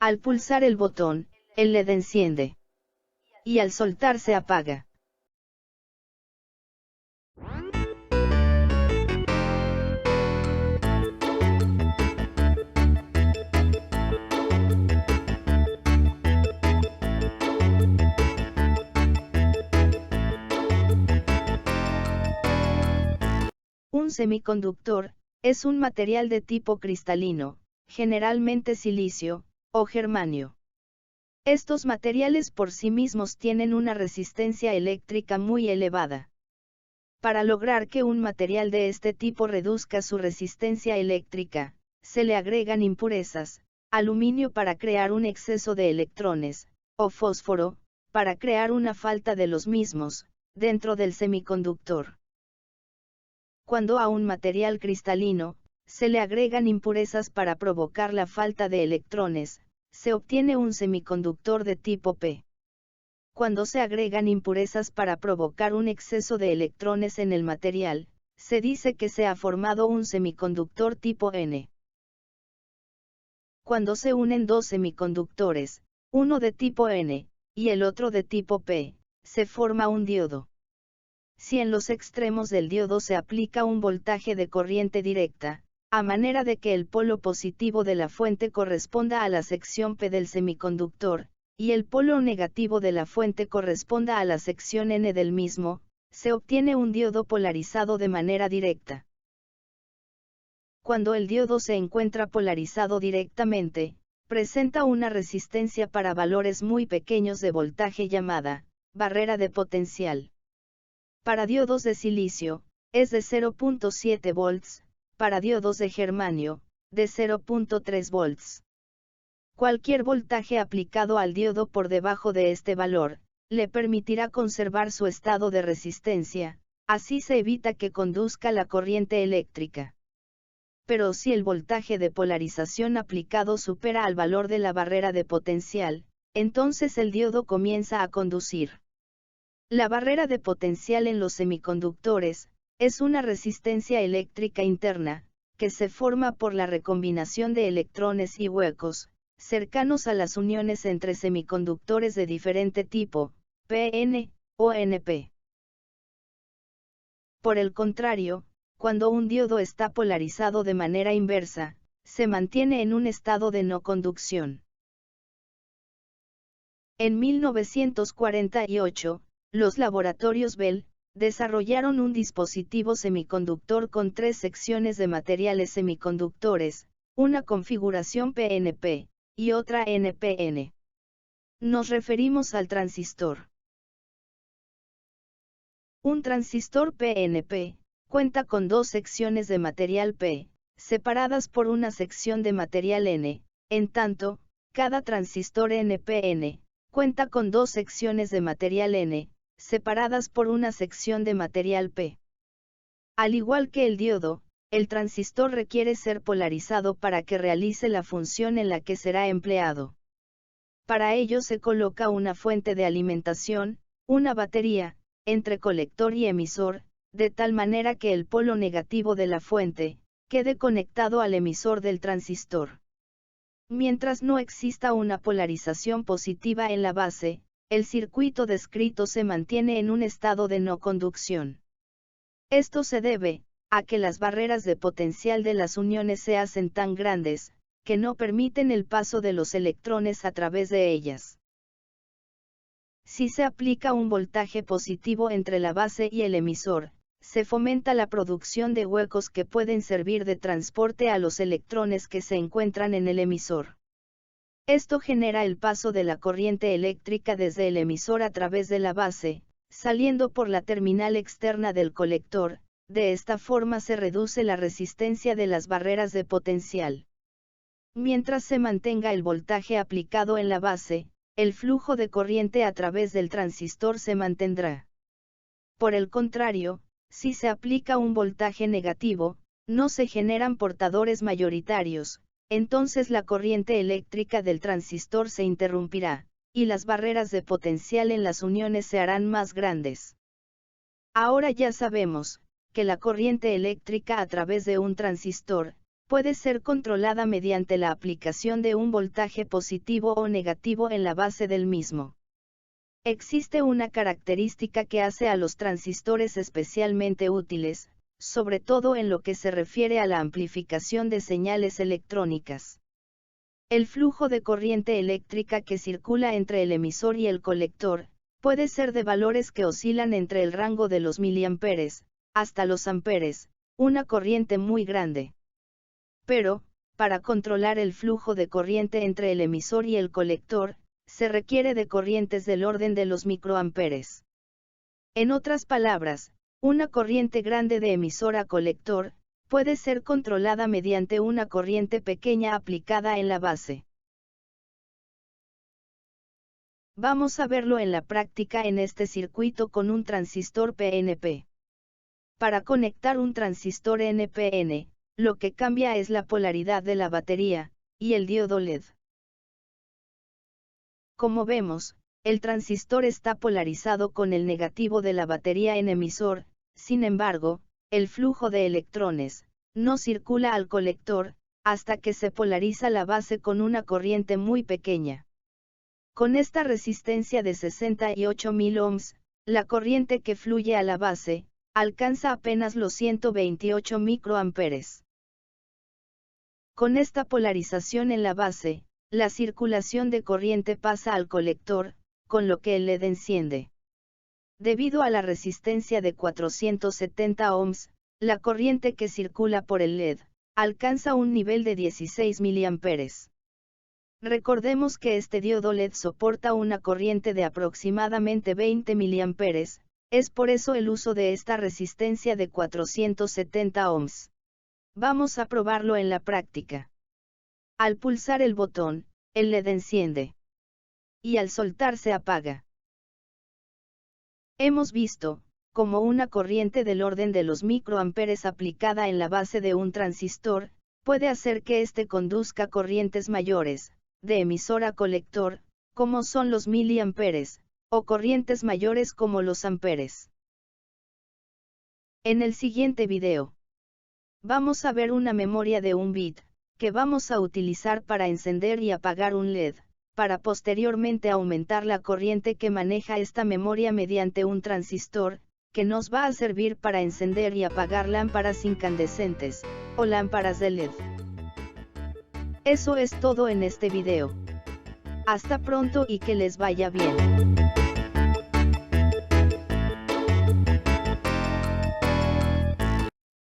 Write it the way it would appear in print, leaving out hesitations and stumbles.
Al pulsar el botón, el LED enciende. Y al soltar se apaga. Un semiconductor es un material de tipo cristalino, generalmente silicio o germanio. Estos materiales por sí mismos tienen una resistencia eléctrica muy elevada. Para lograr que un material de este tipo reduzca su resistencia eléctrica, se le agregan impurezas, aluminio para crear un exceso de electrones, o fósforo, para crear una falta de los mismos, dentro del semiconductor. Cuando a un material cristalino, se le agregan impurezas para provocar la falta de electrones, se obtiene un semiconductor de tipo P. Cuando se agregan impurezas para provocar un exceso de electrones en el material, se dice que se ha formado un semiconductor tipo N. Cuando se unen dos semiconductores, uno de tipo N, y el otro de tipo P, se forma un diodo. Si en los extremos del diodo se aplica un voltaje de corriente directa, a manera de que el polo positivo de la fuente corresponda a la sección P del semiconductor, y el polo negativo de la fuente corresponda a la sección N del mismo, se obtiene un diodo polarizado de manera directa. Cuando el diodo se encuentra polarizado directamente, presenta una resistencia para valores muy pequeños de voltaje llamada barrera de potencial. Para diodos de silicio, es de 0.7 volts, para diodos de germanio, de 0.3 volts. Cualquier voltaje aplicado al diodo por debajo de este valor, le permitirá conservar su estado de resistencia, así se evita que conduzca la corriente eléctrica. Pero si el voltaje de polarización aplicado supera al valor de la barrera de potencial, entonces el diodo comienza a conducir. La barrera de potencial en los semiconductores, es una resistencia eléctrica interna, que se forma por la recombinación de electrones y huecos, cercanos a las uniones entre semiconductores de diferente tipo, PN, o NP. Por el contrario, cuando un diodo está polarizado de manera inversa, se mantiene en un estado de no conducción. En 1948, los laboratorios Bell desarrollaron un dispositivo semiconductor con 3 secciones de materiales semiconductores, una configuración PNP, y otra NPN. Nos referimos al transistor. Un transistor PNP cuenta con 2 secciones de material P, separadas por una sección de material N, en tanto, cada transistor NPN cuenta con 2 secciones de material N, separadas por una sección de material P. Al igual que el diodo, el transistor requiere ser polarizado para que realice la función en la que será empleado. Para ello se coloca una fuente de alimentación, una batería, entre colector y emisor, de tal manera que el polo negativo de la fuente quede conectado al emisor del transistor. Mientras no exista una polarización positiva en la base, el circuito descrito se mantiene en un estado de no conducción. Esto se debe a que las barreras de potencial de las uniones se hacen tan grandes, que no permiten el paso de los electrones a través de ellas. Si se aplica un voltaje positivo entre la base y el emisor, se fomenta la producción de huecos que pueden servir de transporte a los electrones que se encuentran en el emisor. Esto genera el paso de la corriente eléctrica desde el emisor a través de la base, saliendo por la terminal externa del colector. De esta forma se reduce la resistencia de las barreras de potencial. Mientras se mantenga el voltaje aplicado en la base, el flujo de corriente a través del transistor se mantendrá. Por el contrario, si se aplica un voltaje negativo, no se generan portadores mayoritarios, entonces la corriente eléctrica del transistor se interrumpirá, y las barreras de potencial en las uniones se harán más grandes. Ahora ya sabemos que la corriente eléctrica a través de un transistor puede ser controlada mediante la aplicación de un voltaje positivo o negativo en la base del mismo. Existe una característica que hace a los transistores especialmente útiles, sobre todo en lo que se refiere a la amplificación de señales electrónicas. El flujo de corriente eléctrica que circula entre el emisor y el colector, puede ser de valores que oscilan entre el rango de los miliamperes, hasta los amperes, una corriente muy grande. Pero, para controlar el flujo de corriente entre el emisor y el colector, se requiere de corrientes del orden de los microamperes. En otras palabras, una corriente grande de emisor a colector, puede ser controlada mediante una corriente pequeña aplicada en la base. Vamos a verlo en la práctica en este circuito con un transistor PNP. Para conectar un transistor NPN, lo que cambia es la polaridad de la batería, y el diodo LED. Como vemos, el transistor está polarizado con el negativo de la batería en emisor, sin embargo, el flujo de electrones no circula al colector, hasta que se polariza la base con una corriente muy pequeña. Con esta resistencia de 68.000 ohms, la corriente que fluye a la base, alcanza apenas los 128 microamperes. Con esta polarización en la base, la circulación de corriente pasa al colector, con lo que el LED enciende. Debido a la resistencia de 470 ohms, la corriente que circula por el LED, alcanza un nivel de 16 miliamperes. Recordemos que este diodo LED soporta una corriente de aproximadamente 20 miliamperes, es por eso el uso de esta resistencia de 470 ohms. Vamos a probarlo en la práctica. Al pulsar el botón, el LED enciende. Y al soltar se apaga. Hemos visto cómo una corriente del orden de los microamperes aplicada en la base de un transistor, puede hacer que éste conduzca corrientes mayores, de emisor a colector, como son los miliamperes, o corrientes mayores como los amperes. En el siguiente video, vamos a ver una memoria de 1 bit, que vamos a utilizar para encender y apagar un LED, para posteriormente aumentar la corriente que maneja esta memoria mediante un transistor, que nos va a servir para encender y apagar lámparas incandescentes, o lámparas de LED. Eso es todo en este video. Hasta pronto y que les vaya bien.